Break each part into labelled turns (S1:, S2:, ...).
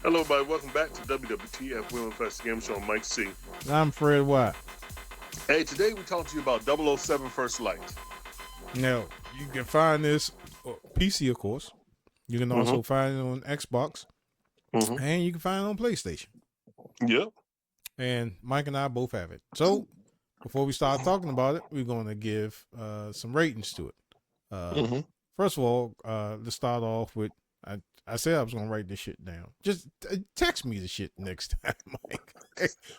S1: Hello, everybody. Welcome back to WWTF Game Show. MikeC.
S2: I'm Fred White.
S1: Hey, today we're talking to you about 007 First Light.
S2: Now, you can find this PC, of course. You can also find it on Xbox. And you can find it on PlayStation.
S1: Yep.
S2: And Mike and I both have it. So, before we start talking about it, we're going to give some ratings to it. First of all, let's start off with, I said I was going to write this shit down. Just text me the shit next time, Mike.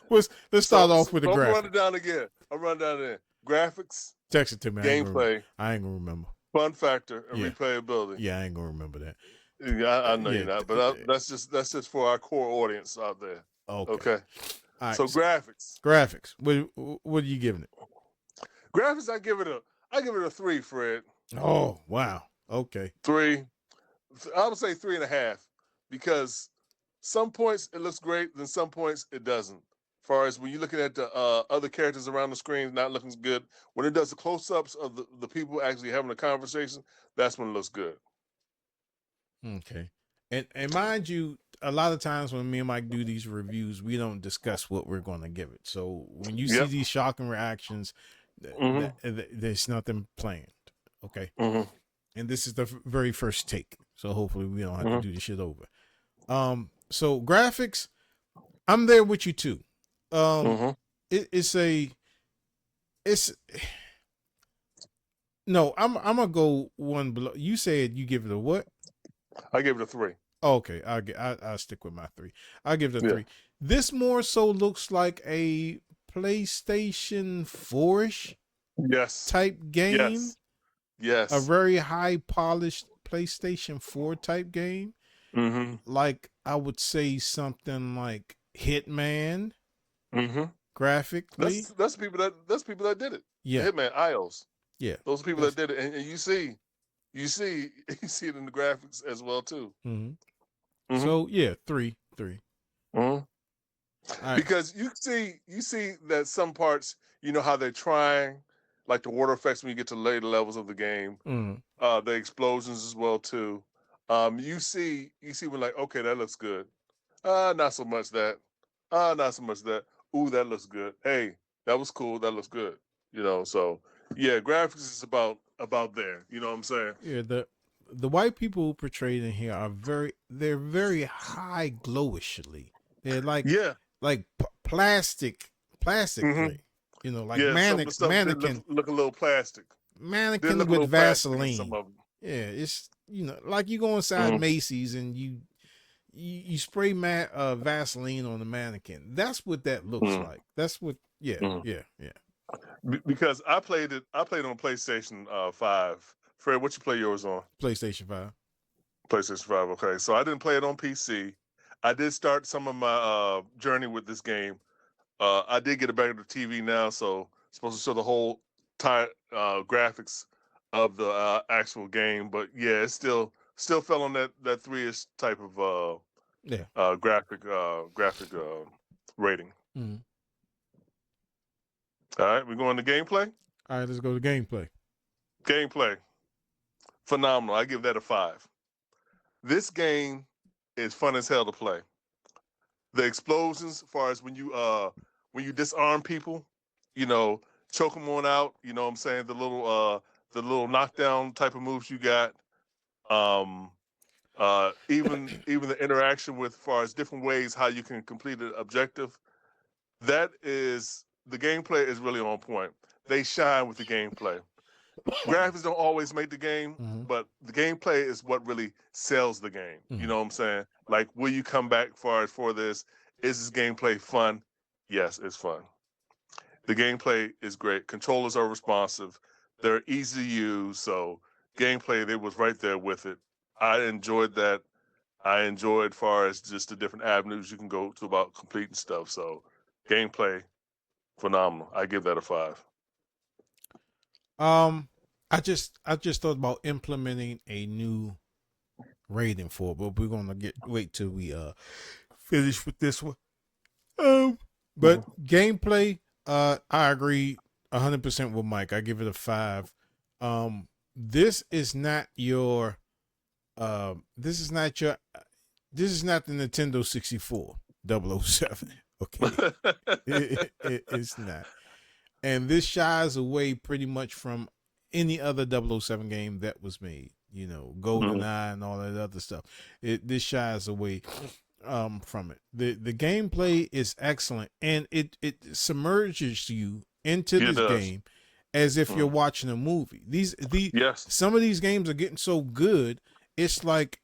S2: Let's start off with the graphics.
S1: I'll run it down again. Graphics.
S2: Text it to me.
S1: Gameplay.
S2: I ain't going to remember.
S1: Fun factor and replayability.
S2: Yeah, I ain't going to remember that.
S1: Yeah, I know you're not, but that's just for our core audience out there. Okay. All right, so graphics.
S2: Graphics. What are you giving it?
S1: Graphics, I give it a 3, Fred.
S2: Oh, wow. Okay.
S1: 3. I would say 3.5, because some points it looks great, then some points it doesn't. As far as when you're looking at the other characters around the screen, not looking good. When it does the close-ups of the people actually having a conversation, that's when it looks good.
S2: Okay. And mind you, a lot of times when me and Mike do these reviews, we don't discuss what we're going to give it. So when you see these shocking reactions, there's nothing planned. Okay. And this is the very first take. So hopefully we don't have to do this shit over. So graphics, I'm there with you too. No, I'm gonna go one below. You said you give it a what?
S1: I give it a 3.
S2: Okay, I'll stick with my 3. I'll give it a 3. This more so looks like a PlayStation 4-ish type game.
S1: Yes.
S2: A very high polished PlayStation 4 type game. Like I would say something like Hitman. Graphically.
S1: That's people that did it.
S2: Yeah.
S1: Hitman IOs.
S2: Yeah.
S1: Those people that did it. And you see it in the graphics as well too.
S2: So yeah, 3.
S1: Right. Because you see that some parts, you know how they're trying, like the water effects when you get to later levels of the game, the explosions as well too. You see when like, okay, that looks good. Not so much that. Not so much that. Ooh, that looks good. Hey, that was cool. That looks good. You know, so yeah, graphics is about there. You know what I'm saying?
S2: Yeah, the white people portrayed in here are they're very high glowishly. They're like plastic. You know, like mannequin
S1: look a little plastic.
S2: Mannequin with Vaseline. Yeah, it's like you go inside Macy's and you spray Vaseline on the mannequin. That's what that looks like. That's what. Yeah.
S1: Because I played on PlayStation 5. Fred, what you play yours on?
S2: PlayStation 5.
S1: PlayStation 5. Okay, so I didn't play it on PC. I did start some of my journey with this game. I did get it back to the TV now, so it's supposed to show the whole graphics of the actual game. But yeah, it's still fell on that 3-ish type of graphic rating. All right, we're going to gameplay.
S2: All right, let's go to gameplay.
S1: Gameplay, phenomenal. I give that a 5. This game is fun as hell to play. The explosions, as far as when you disarm people, choke them on out. You know what I'm saying? The little knockdown type of moves you got. Even the interaction with, as far as different ways how you can complete an objective. The gameplay is really on point. They shine with the gameplay. Graphics don't always make the game, but the gameplay is what really sells the game. You know what I'm saying? Like, will you come back for this? Is this gameplay fun? Yes, it's fun. The gameplay is great. Controllers are responsive. They're easy to use. So gameplay, they was right there with it. I enjoyed that. I enjoyed far as just the different avenues you can go to about completing stuff. So gameplay, phenomenal. I give that a 5.
S2: I just thought about implementing a new rating for it, but we're gonna wait till we finish with this one. But gameplay, I agree 100% with Mike. I give it a 5. This is not your this is not your this is not the Nintendo 64 007. Okay. It's not. And this shies away pretty much from any other 007 game that was made. You know, GoldenEye and all that other stuff. This shies away from it. The gameplay is excellent, and it submerges you into this game as if you're watching a movie.
S1: Yes.
S2: Some of these games are getting so good. It's like,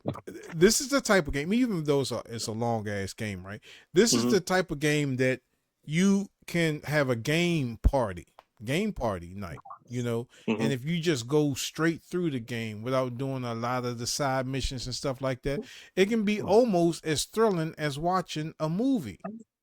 S2: this is the type of game, even though it's a long ass game, right? This is the type of game that you can have a game party night, you know, and if you just go straight through the game without doing a lot of the side missions and stuff like that, it can be almost as thrilling as watching a movie.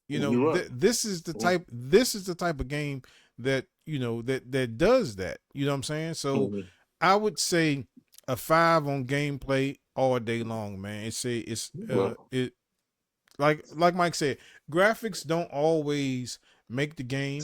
S2: You know, this is the type of game that, you know, that does that. You know what I'm saying? So I would say a 5 on gameplay all day long, man. It like Mike said, graphics don't always make the game,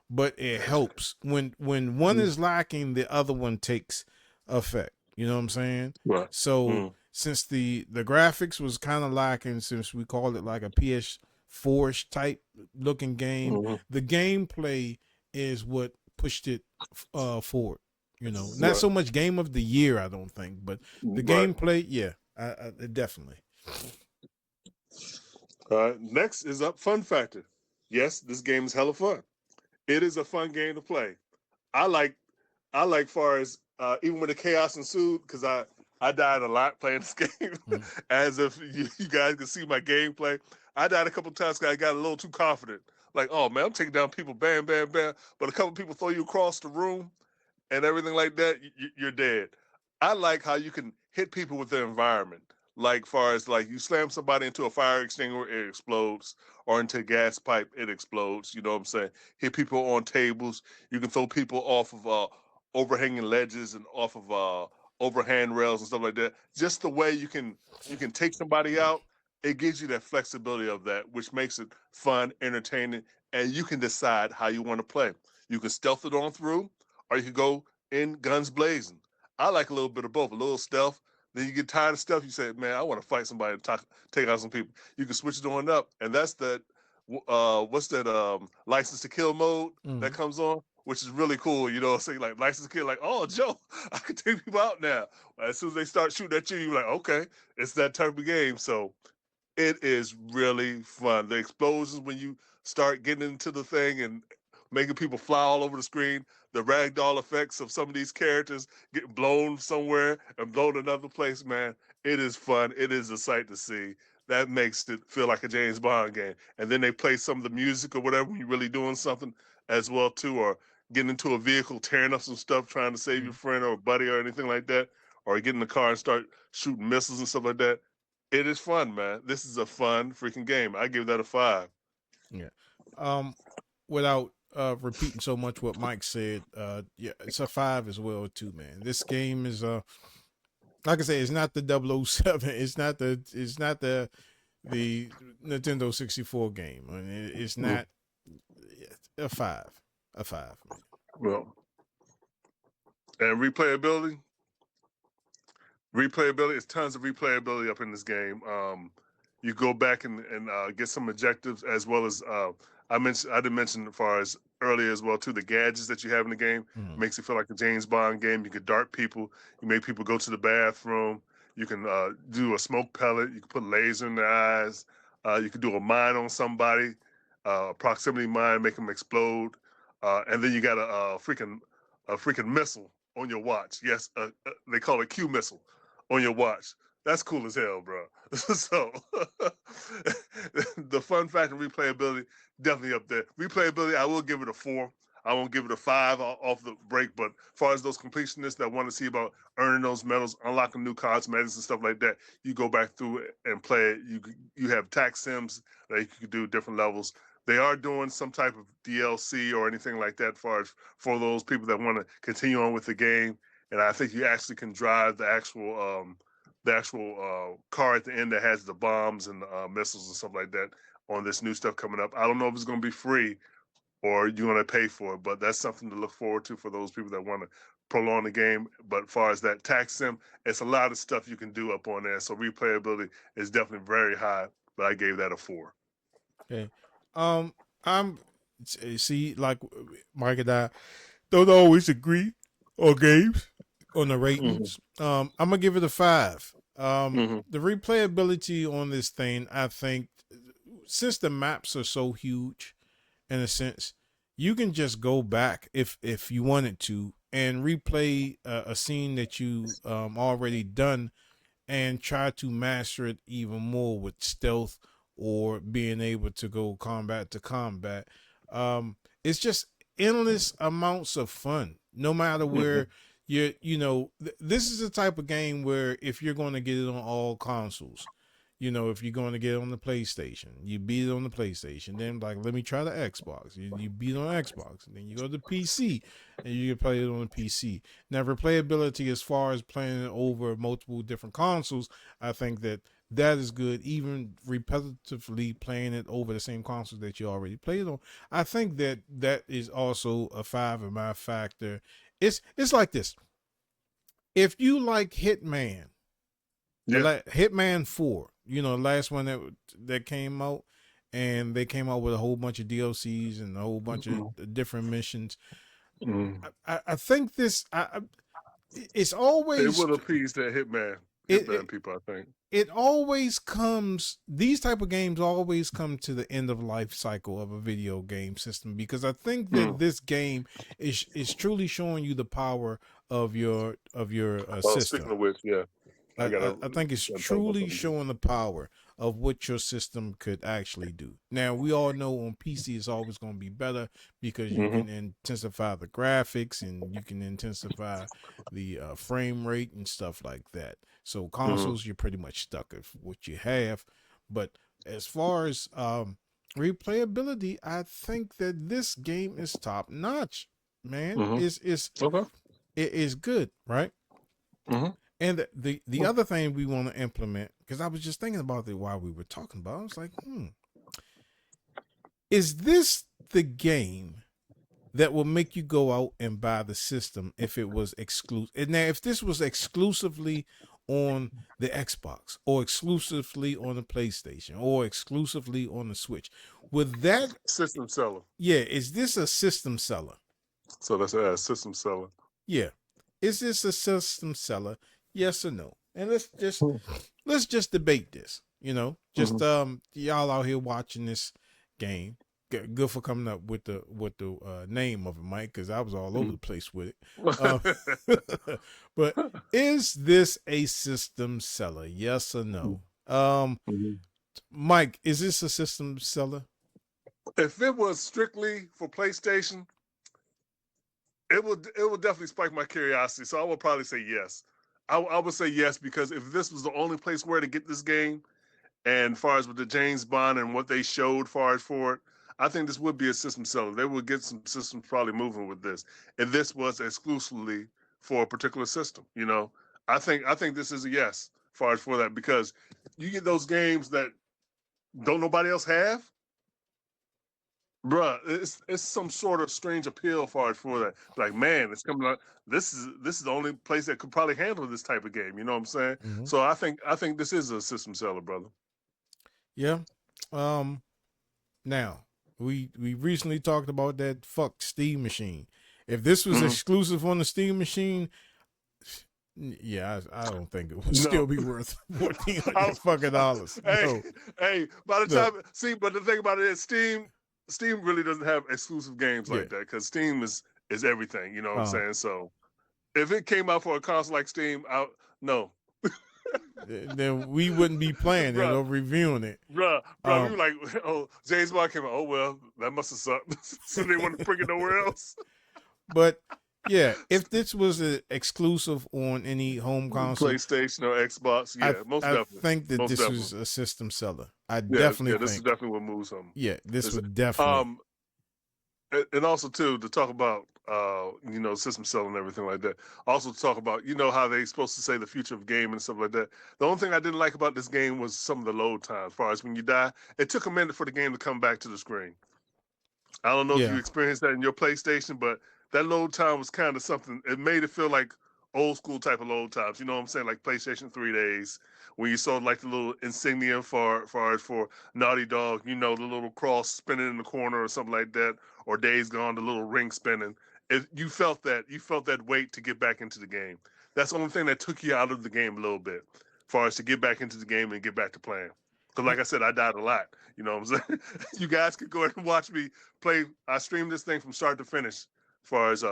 S2: but it helps. When one is lacking, the other one takes effect. You know what I'm saying?
S1: Right.
S2: So since the graphics was kind of lacking, since we called it like a PS4-ish type looking game, the gameplay is what pushed it forward. You know, not so much game of the year, I don't think, but the gameplay, yeah, I definitely.
S1: Next is up fun factor. Yes, this game is hella fun. It is a fun game to play. I like far as even when the chaos ensued, because I died a lot playing this game. As if you guys can see my gameplay, I died a couple times because I got a little too confident. Like, oh man, I'm taking down people, bam, bam, bam. But a couple people throw you across the room and everything like that, you're dead. I like how you can hit people with the environment. Like far as like you slam somebody into a fire extinguisher, it explodes, or into a gas pipe, it explodes. You know what I'm saying? Hit people on tables. You can throw people off of overhanging ledges and off of overhand rails and stuff like that. Just the way you can take somebody out, it gives you that flexibility of that, which makes it fun, entertaining, and you can decide how you want to play. You can stealth it on through, or you could go in guns blazing. I like a little bit of both, a little stealth. Then you get tired of stuff. You say, man, I want to fight somebody and take out some people. You can switch it on up. And that's that, what's that, license to kill mode that comes on, which is really cool. You know, say like license to kill, like, oh, Joe, I can take people out now. As soon as they start shooting at you, you're like, okay, it's that type of game. So it is really fun. The explosions when you start getting into the thing and making people fly all over the screen, the ragdoll effects of some of these characters getting blown somewhere and blown another place, man. It is fun. It is a sight to see. That makes it feel like a James Bond game. And then they play some of the music or whatever when you're really doing something as well too, or getting into a vehicle, tearing up some stuff, trying to save your friend or buddy or anything like that, or get in the car and start shooting missiles and stuff like that. It is fun, man. This is a fun freaking game. I give that a 5.
S2: Yeah. Without repeating so much what Mike said, yeah, it's a 5 as well too, man. This game is like I say, it's not the 007. It's not the Nintendo 64 game. I mean, it's not a 5. A 5, man.
S1: Well, and replayability is tons of replayability up in this game. You go back and get some objectives, as well as I didn't mention as far as earlier as well too, the gadgets that you have in the game makes it feel like a James Bond game. You can dart people, you make people go to the bathroom, you can do a smoke pellet, you can put laser in their eyes, you can do a mine on somebody, a proximity mine, make them explode, and then you got a freaking missile on your watch. Yes, they call it Q missile on your watch. That's cool as hell, bro. So the fun factor, replayability, definitely up there. Replayability, I will give it a 4. I won't give it a 5 off the break. But as far as those completionists that want to see about earning those medals, unlocking new cosmetics and stuff like that, you go back through it and play it. You have tax sims that you can do different levels. They are doing some type of DLC or anything like that for those people that want to continue on with the game. And I think you actually can drive the actual car at the end that has the bombs and missiles and stuff like that on this new stuff coming up. I don't know if it's going to be free, or you're going to pay for it. But that's something to look forward to for those people that want to prolong the game. But as far as that tax sim, it's a lot of stuff you can do up on there. So replayability is definitely very high, but I gave that a 4.
S2: Okay. I'm see, like Mike and I don't always agree on games on the ratings. I'm gonna give it a 5. The replayability on this thing, I think, since the maps are so huge, in a sense, you can just go back if you wanted to and replay a scene that you already done and try to master it even more with stealth or being able to go combat to combat. It's just endless amounts of fun, no matter where this is the type of game where if you're going to get it on all consoles, if you're going to get it on the PlayStation, you beat it on the PlayStation. Then, like, let me try the Xbox. You beat it on Xbox. And then you go to PC and you can play it on the PC. Now, replayability as far as playing it over multiple different consoles, I think that is good. Even repetitively playing it over the same console that you already played on, I think that is also a 5 in my factor. It's like this. If you like Hitman, Hitman 4, the last one that came out, and they came out with a whole bunch of DLCs and a whole bunch of different missions. I think this, it's always,
S1: it would appease that Hitman people, I think.
S2: It always comes, these type of games always come to the end of life cycle of a video game system, because I think that this game is truly showing you the power of your system.
S1: Speaking of which, yeah.
S2: I think it's truly showing the power of what your system could actually do. Now, we all know on PC it's always going to be better because you can intensify the graphics and you can intensify the frame rate and stuff like that. So consoles, you're pretty much stuck with what you have. But as far as replayability, I think that this game is top notch, man. It is good, right? And the other thing we want to implement, because I was just thinking about it while we were talking about it, I was like, is this the game that will make you go out and buy the system if it was exclusive? Now, if this was exclusively on the Xbox or exclusively on the PlayStation or exclusively on the Switch, would that
S1: system seller?
S2: Yeah, is this a system seller?
S1: So that's a system seller.
S2: Yeah, is this a system seller? Yes or no? And let's just debate this. Just y'all out here watching this game. Good for coming up with the name of it, Mike, because I was all over the place with it. But is this a system seller? Yes or no? Mike, is this a system seller?
S1: If it was strictly for PlayStation, it would definitely spike my curiosity. So I would probably say yes. I would say yes, because if this was the only place where to get this game, and as far as with the James Bond and what they showed for it, I think this would be a system seller. They would get some systems probably moving with this. If this was exclusively for a particular system, I think this is a yes as far as for that, because you get those games that don't nobody else have. Bruh, it's some sort of strange appeal for that. Like, man, it's coming out. This is the only place that could probably handle this type of game. You know what I'm saying? So I think this is a system seller, brother.
S2: Yeah. Now we recently talked about that Steam machine. If this was exclusive on the Steam machine, yeah, I don't think it would still be worth $1,400 fucking dollars.
S1: Hey, by the time, but the thing about it is Steam really doesn't have exclusive games like that, because Steam is everything, you know what I'm saying? So if it came out for a console like Steam, no.
S2: Then we wouldn't be playing it or reviewing it.
S1: Bruh, we were like, oh, James Bond came out, oh, well, that must have sucked. So they wouldn't bring it nowhere else.
S2: But yeah, if this was an exclusive on any home console,
S1: PlayStation or Xbox, most definitely.
S2: I think that this was a system seller. I definitely think
S1: this is definitely what moves something.
S2: Yeah, this would definitely.
S1: And also too, to talk about system selling and everything like that. Also to talk about, how they supposed to say the future of game and stuff like that. The only thing I didn't like about this game was some of the load time. As far as when you die, it took a minute for the game to come back to the screen. I don't know if you
S2: Yeah.
S1: experienced that in your PlayStation, but that load time was kind of something. It made it feel like old school type of load times. You know what I'm saying? Like PlayStation 3 days when you saw like the little insignia for Naughty Dog. You know, the little cross spinning in the corner or something like that, or Days Gone, the little ring spinning. You felt that weight to get back into the game. That's the only thing that took you out of the game a little bit, as far as to get back into the game and get back to playing. Because like I said, I died a lot. You know what I'm saying? You guys could go ahead and watch me play. I streamed this thing from start to finish, far as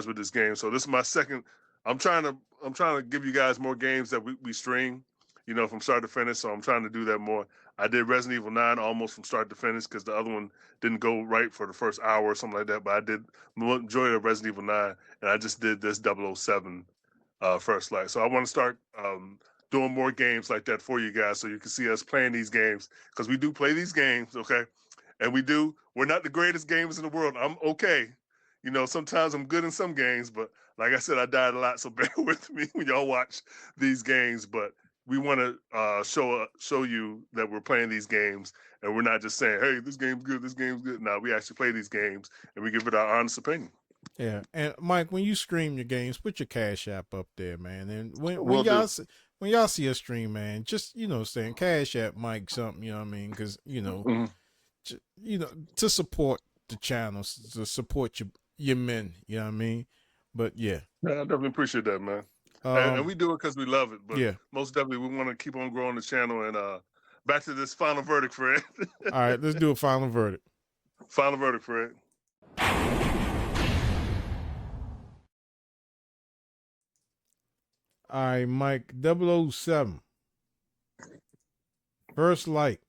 S1: with this game. So this is my second. I'm trying to give you guys more games that we stream, you know, from start to finish. So I'm trying to do that more. I did Resident Evil 9 almost from start to finish because the other one didn't go right for the first hour or something like that. But I did majority of Resident Evil 9, and I just did this 007 First Light. So I want to start doing more games like that for you guys, so you can see us playing these games, because we do play these games, okay? And we're not the greatest gamers in the world. I'm okay. You know, sometimes I'm good in some games, but like I said, I died a lot, so bear with me when y'all watch these games. But we want to show you that we're playing these games, and we're not just saying, "Hey, this game's good, this game's good." No, we actually play these games, and we give it our honest opinion.
S2: Yeah, and Mike, when you stream your games, put your Cash App up there, man. And when y'all see a stream, man, just saying Cash App Mike something, you know what I mean? Because to support the channels, to support your men, you know what I mean? But yeah,
S1: I definitely appreciate that, man. And we do it because we love it. But
S2: yeah,
S1: most definitely, we want to keep on growing the channel. And back to this final verdict, Fred.
S2: All right, let's do a final verdict.
S1: Final verdict, Fred.
S2: All right, Mike, 007. First Light.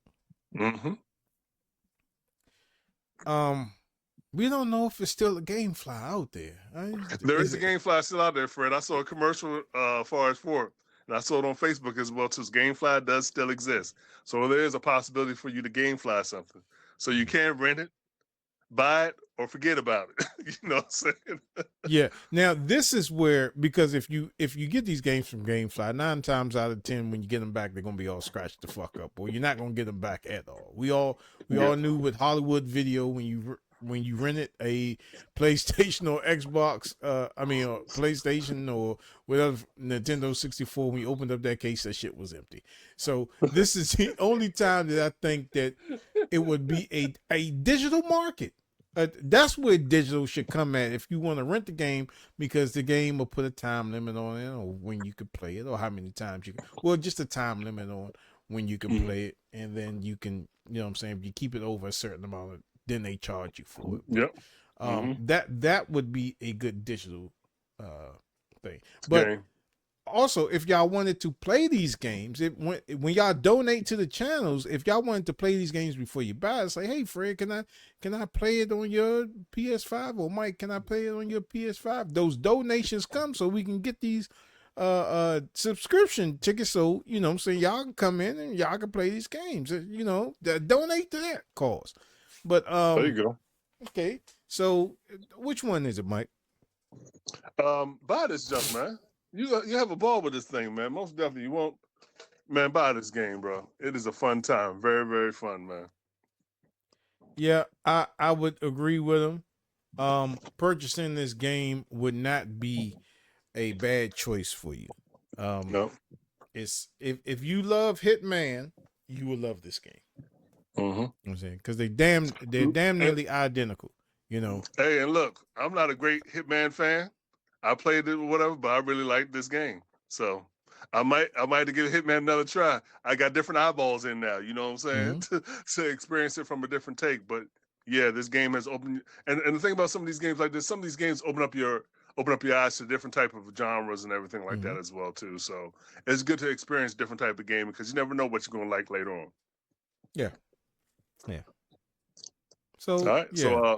S1: Mm-hmm.
S2: We don't know if it's still a GameFly out there.
S1: There is a GameFly still out there, Fred. I saw a commercial for it, and I saw it on Facebook as well too. GameFly does still exist, so there is a possibility for you to GameFly something. So you can rent it, buy it, or forget about it. You know what I'm saying?
S2: Yeah. Now this is where, because if you get these games from GameFly, 9 times out of 10 when you get them back, they're gonna be all scratched the fuck up, or you're not gonna get them back at all. We all knew with Hollywood Video, when you rented a PlayStation or Xbox, PlayStation or whatever, Nintendo 64, when you opened up that case, that shit was empty. So this is the only time that I think that it would be a digital market. That's where digital should come at if you want to rent the game, because the game will put a time limit on it, or when you could play it, or how many times you can. Well, just a time limit on when you can play it, and then you can, you know what I'm saying, if you keep it over a certain amount, then they charge you for it. But, that would be a good digital thing. But
S1: Game.
S2: also, if y'all wanted to play these games, when y'all donate to the channels, if y'all wanted to play these games before you buy it, say, "Hey, Fred, can I play it on your PS5?" Or, "Mike, can I play it on your PS5?" Those donations come so we can get these subscription tickets, so you know what I'm saying, y'all can come in and y'all can play these games. Donate to that cause. But
S1: there you go.
S2: Okay, so which one is it, Mike?
S1: Buy this junk, man. You have a ball with this thing, man. Most definitely, you won't. Man, buy this game, bro. It is a fun time. Very, very fun, man.
S2: Yeah, I would agree with him. Purchasing this game would not be a bad choice for you.
S1: No.
S2: It's if you love Hitman, you will love this game.
S1: Mm-hmm.
S2: You know what I'm saying, because they're damn nearly identical. You know.
S1: Hey, and look, I'm not a great Hitman fan. I played it or whatever, but I really like this game. So I might give Hitman another try. I got different eyeballs in now, you know what I'm saying? To experience it from a different take. But yeah, this game has opened, and the thing about some of these games like this, some of these games open up your eyes to different type of genres and everything like that as well too. So it's good to experience different type of game, because you never know what you're gonna like later on.
S2: Yeah. So
S1: all right,
S2: yeah.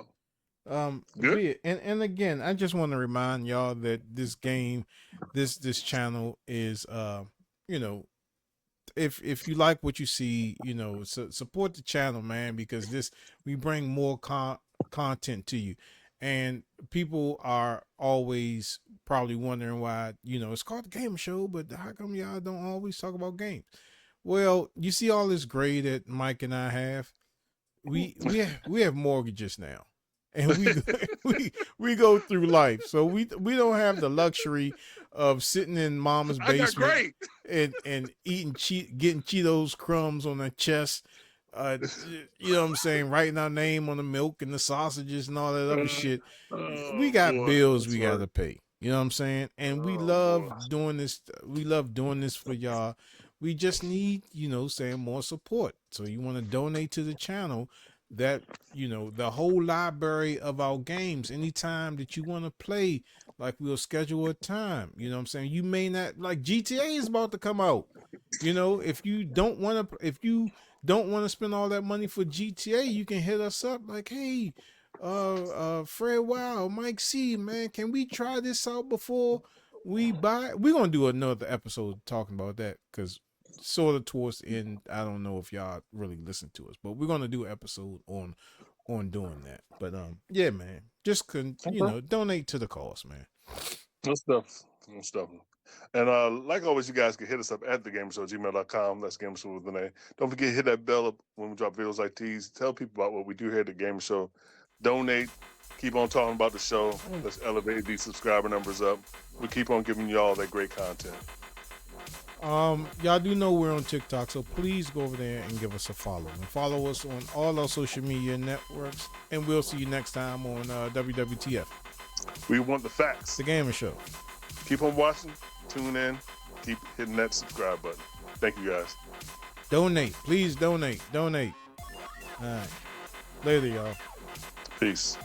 S1: Good.
S2: And again, I just want to remind y'all that this game, this channel is if you like what you see, support the channel, man, because we bring more content to you. And people are always probably wondering why, it's called the Gamer Show, but how come y'all don't always talk about games? Well, you see all this grade that Mike and I have. we have mortgages now, and we go through life, so we don't have the luxury of sitting in mama's basement and eating getting Cheetos crumbs on our chest. You know what I'm saying? Writing our name on the milk and the sausages and all that other shit. We got bills we got to pay. You know what I'm saying? And we love doing this. We love doing this for y'all. We just need, saying more support. So you want to donate to the channel, that, the whole library of our games, anytime that you want to play, like we'll schedule a time. You know what I'm saying? You may not, like GTA is about to come out. If you don't want to spend all that money for GTA, you can hit us up like, hey, Fred Wow, MikeC, man, can we try this out before we buy? We're gonna do another episode talking about that, because sort of towards the end, I don't know if y'all really listen to us, but we're gonna do an episode on doing that. But yeah, man, just donate to the cause, man.
S1: Good stuff. And like always, you guys can hit us up at thagamersshow@gmail.com. That's Gamershow with an A. Don't forget to hit that bell up when we drop videos like these. Tell people about what we do here at the Gamer Show. Donate. Keep on talking about the show. Let's elevate these subscriber numbers up. We keep on giving you all that great content.
S2: Y'all do know we're on TikTok, so please go over there and give us a follow. And follow us on all our social media networks. And we'll see you next time on WWTF.
S1: We want the facts.
S2: The Gamer Show.
S1: Keep on watching. Tune in. Keep hitting that subscribe button. Thank you, guys.
S2: Donate. Please donate. All right. Later, y'all.
S1: Peace.